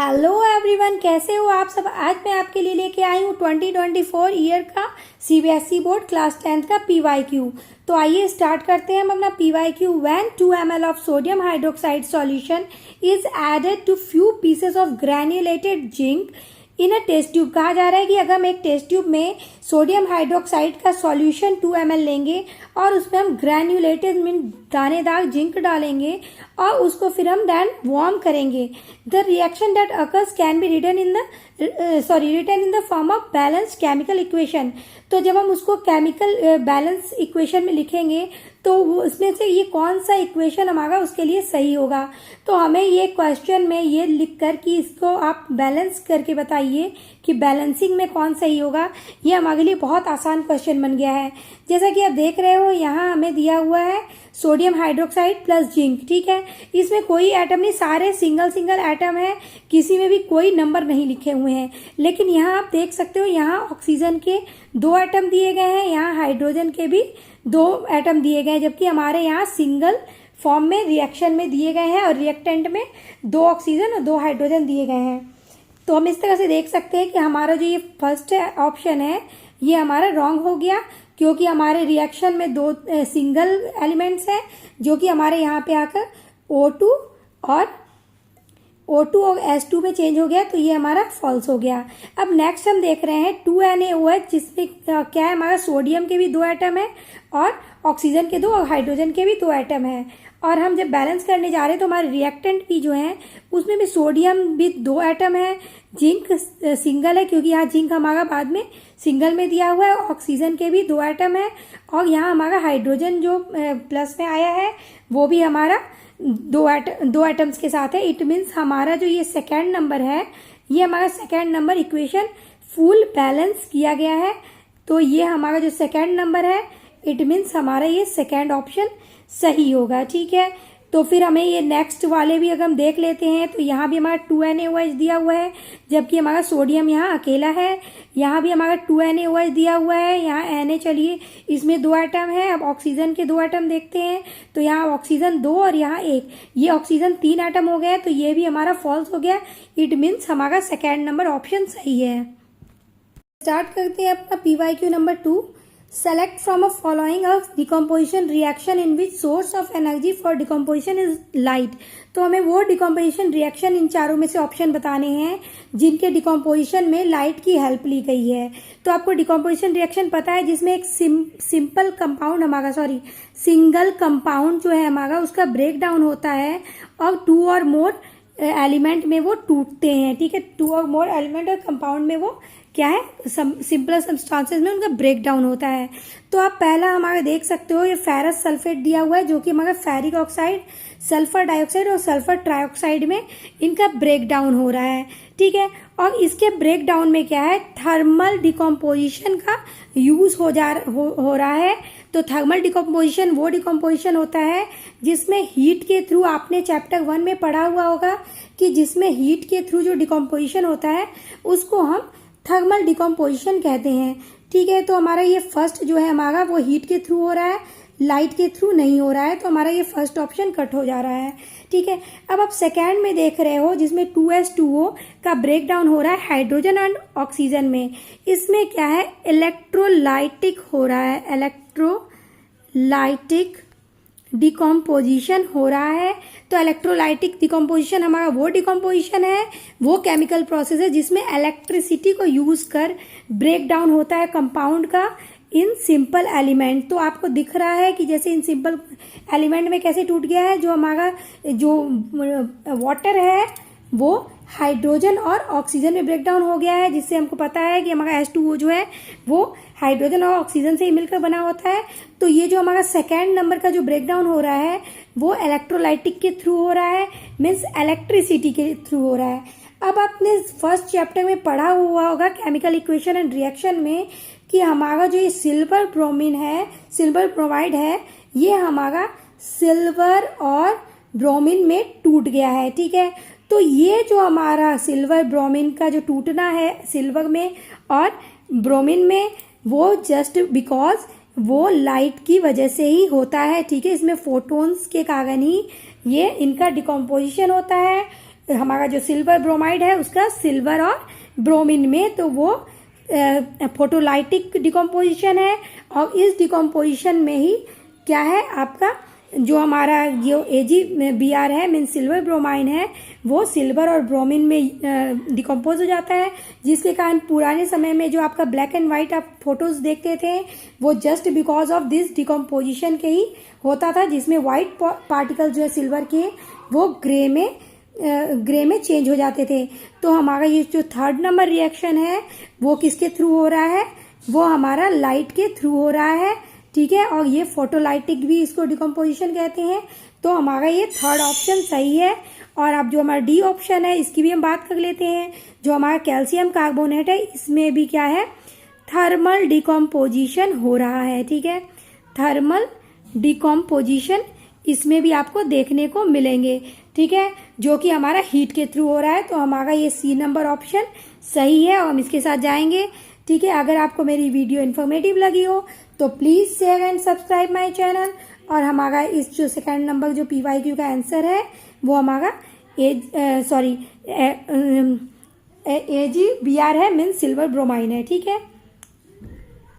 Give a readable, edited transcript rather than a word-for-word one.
Hello everyone, कैसे हो आप सब। आज मैं आपके लिए लेके आई हूँ 2024 ईयर का सीबीएसई बोर्ड क्लास 10th का पीवाईक्यू। तो आइए स्टार्ट करते हैं हम अपना PYQ. When 2 ml of sodium hydroxide solution is added to few pieces of granulated zinc in a test tube. कहा जा रहा है कि अगर हम एक टेस्ट ट्यूब में सोडियम हाइड्रोक्साइड का सॉल्यूशन 2 ml लेंगे और उसमें हम ग्रैन्युलेटेड मीन दानेदार जिंक डालेंगे और उसको फिर हम देन वार्म करेंगे। The reaction that occurs can be written in the form of balance chemical equation. तो जब हम उसको केमिकल बैलेंस इक्वेशन में लिखेंगे तो उसमें से ये कौन सा इक्वेशन हमारा उसके लिए सही होगा। तो हमें ये क्वेश्चन में ये लिख कर कि इसको आप बैलेंस करके बताइए कि बैलेंसिंग में कौन सही होगा। ये हमारे लिए बहुत आसान क्वेश्चन बन गया है। जैसा कि आप देख रहे हो यहाँ हमें दिया हुआ है सोडियम हाइड्रोक्साइड प्लस जिंक। ठीक है, इसमें कोई एटम नहीं, सारे सिंगल एटम है, किसी में भी कोई नंबर नहीं लिखे हुए हैं। लेकिन यहाँ आप देख सकते हो यहाँ ऑक्सीजन के 2 एटम दिए गए हैं, यहाँ हाइड्रोजन के भी 2 एटम दिए गए हैं, जबकि हमारे यहाँ सिंगल फॉर्म में रिएक्शन में दिए गए हैं और रिएक्टेंट में 2 ऑक्सीजन और 2 हाइड्रोजन दिए गए हैं। तो हम इस तरह से देख सकते हैं कि हमारा जो ये फर्स्ट ऑप्शन है ये हमारा रॉन्ग हो गया, क्योंकि हमारे रिएक्शन में 2 सिंगल एलिमेंट्स हैं जो कि हमारे यहाँ पे आकर O2 और S2 में चेंज हो गया, तो ये हमारा फॉल्स हो गया। अब नेक्स्ट हम देख रहे हैं 2NaOH, जिसमें क्या है हमारा सोडियम के भी 2 एटम है और ऑक्सीजन के 2 और हाइड्रोजन के भी 2 एटम है। और हम जब बैलेंस करने जा रहे हैं तो हमारे रिएक्टेंट भी जो है उसमें भी सोडियम भी 2 एटम है, जिंक सिंगल है क्योंकि यहाँ जिंक हमारा बाद में सिंगल में दिया हुआ है, ऑक्सीजन के भी 2 एटम है और यहाँ हमारा हाइड्रोजन जो प्लस में आया है वो भी हमारा 2 एटम्स के साथ है। इट मीन्स हमारा जो ये सेकेंड नंबर है ये हमारा second number equation full balance किया गया है। तो ये हमारा जो सेकेंड नंबर है इट मीन्स हमारा ये सेकेंड ऑप्शन सही होगा। ठीक है, तो फिर हमें ये नेक्स्ट वाले भी अगर हम देख लेते हैं तो यहाँ भी हमारा 2NaOH दिया हुआ है, जबकि हमारा सोडियम यहाँ अकेला है। यहाँ भी हमारा 2NaOH दिया हुआ है, यहाँ Na चलिए इसमें 2 एटम है। अब ऑक्सीजन के 2 एटम देखते हैं तो यहाँ ऑक्सीजन 2 और यहाँ 1, ये ऑक्सीजन 3 एटम हो गया, तो ये भी हमारा फॉल्स हो गया। इट मीन्स हमारा सेकेंड नंबर ऑप्शन सही है। स्टार्ट करते हैं अपना PYQ number 2। Select from a following of decomposition reaction in which source of energy for decomposition is light। तो हमें वो डिकम्पोजिशन रिएक्शन इन चारों में से ऑप्शन बताने हैं जिनके डिकम्पोजिशन में लाइट की हेल्प ली गई है। तो आपको डिकम्पोजिशन रिएक्शन पता है जिसमें एक सिंगल कंपाउंड जो है हमारा उसका ब्रेक डाउन होता है और 2 और मोर एलिमेंट में वो टूटते हैं। ठीक है, 2 और मोर एलिमेंट और कंपाउंड में वो क्या है सिंपलर सब्सटेंसेस में उनका ब्रेक डाउन होता है। तो आप पहला हमारा देख सकते हो ये फेरस सल्फेट दिया हुआ है जो कि हमारा फेरिक ऑक्साइड, सल्फर डाइऑक्साइड और सल्फर ट्राइऑक्साइड में इनका ब्रेक डाउन हो रहा है। ठीक है, और इसके ब्रेक डाउन में क्या है थर्मल डिकम्पोजिशन का यूज हो रहा है। तो थर्मल डिकम्पोजिशन वो डिकम्पोजिशन होता है जिसमें हीट के थ्रू, आपने चैप्टर 1 में पढ़ा हुआ होगा कि जिसमें हीट के थ्रू जो डिकम्पोजिशन होता है उसको हम थर्मल डिकम्पोजिशन कहते हैं। ठीक है, तो हमारा ये फर्स्ट जो है हमारा वो हीट के थ्रू हो रहा है, लाइट के थ्रू नहीं हो रहा है, तो हमारा ये फर्स्ट ऑप्शन कट हो जा रहा है। ठीक है, अब आप सेकेंड में देख रहे हो जिसमें 2S2O का ब्रेक डाउन हो रहा है हाइड्रोजन एंड ऑक्सीजन में। इसमें क्या है इलेक्ट्रोलाइटिक हो रहा है, इलेक्ट्रोलाइटिक डिकम्पोजिशन हो रहा है। तो इलेक्ट्रोलाइटिक डिकम्पोजिशन हमारा वो डिकम्पोजिशन है, वो केमिकल प्रोसेस है जिसमें इलेक्ट्रिसिटी को यूज कर ब्रेक डाउन होता है कंपाउंड का इन सिंपल एलिमेंट। तो आपको दिख रहा है कि जैसे इन सिंपल एलिमेंट में कैसे टूट गया है, जो हमारा जो वाटर है वो हाइड्रोजन और ऑक्सीजन में ब्रेक डाउन हो गया है, जिससे हमको पता है कि हमारा H2O जो है वो हाइड्रोजन और ऑक्सीजन से ही मिलकर बना होता है। तो ये जो हमारा सेकेंड नंबर का जो ब्रेक डाउन हो रहा है वो इलेक्ट्रोलाइटिक के थ्रू हो रहा है, मीन्स इलेक्ट्रिसिटी के थ्रू हो रहा है। अब आपने फर्स्ट चैप्टर में पढ़ा हुआ होगा केमिकल इक्वेशन एंड रिएक्शन में कि हमारा जो ये सिल्वर ब्रोमाइड है ये हमारा सिल्वर और ब्रोमीन में टूट गया है। ठीक है, तो ये जो हमारा सिल्वर ब्रोमीन का जो टूटना है सिल्वर में और ब्रोमीन में वो जस्ट बिकॉज वो लाइट की वजह से ही होता है। ठीक है, इसमें फोटोन्स के कारण ही ये इनका डिकम्पोजिशन होता है। हमारा जो सिल्वर ब्रोमाइड है उसका सिल्वर और ब्रोमीन में, तो वो फोटोलाइटिक डिकम्पोजिशन है। और इस डिकम्पोजिशन में ही क्या है आपका जो हमारा जो AgBr है मीन सिल्वर ब्रोमाइन है, वो सिल्वर और ब्रोमीन में डिकम्पोज हो जाता है, जिसके कारण पुराने समय में जो आपका ब्लैक एंड वाइट आप फोटोज देखते थे वो just because of this decomposition के ही होता था, जिसमें वाइट पार्टिकल जो है सिल्वर के वो ग्रे में चेंज हो जाते थे। तो हमारा ये जो थर्ड नंबर रिएक्शन है वो किसके थ्रू हो रहा है, वो हमारा लाइट के थ्रू हो रहा है, ठीक है। और ये फोटोलाइटिक भी इसको डिकम्पोजिशन कहते हैं। तो हमारा ये थर्ड ऑप्शन सही है। और अब जो हमारा डी ऑप्शन है इसकी भी हम बात कर लेते हैं। जो हमारा कैल्शियम कार्बोनेट है इसमें भी क्या है, थर्मल डिकम्पोजिशन हो रहा है, ठीक है। थर्मल डिकम्पोजिशन इसमें भी आपको देखने को मिलेंगे, ठीक है, जो कि हमारा हीट के थ्रू हो रहा है। तो हमारा ये सी नंबर ऑप्शन सही है और हम इसके साथ जाएंगे, ठीक है। अगर आपको मेरी वीडियो इन्फॉर्मेटिव लगी हो तो please share and subscribe my channel. और हमारा इस जो सेकंड नंबर जो PYQ का आंसर है वो हमारा AgBr है मीन सिल्वर ब्रोमाइन है, ठीक है।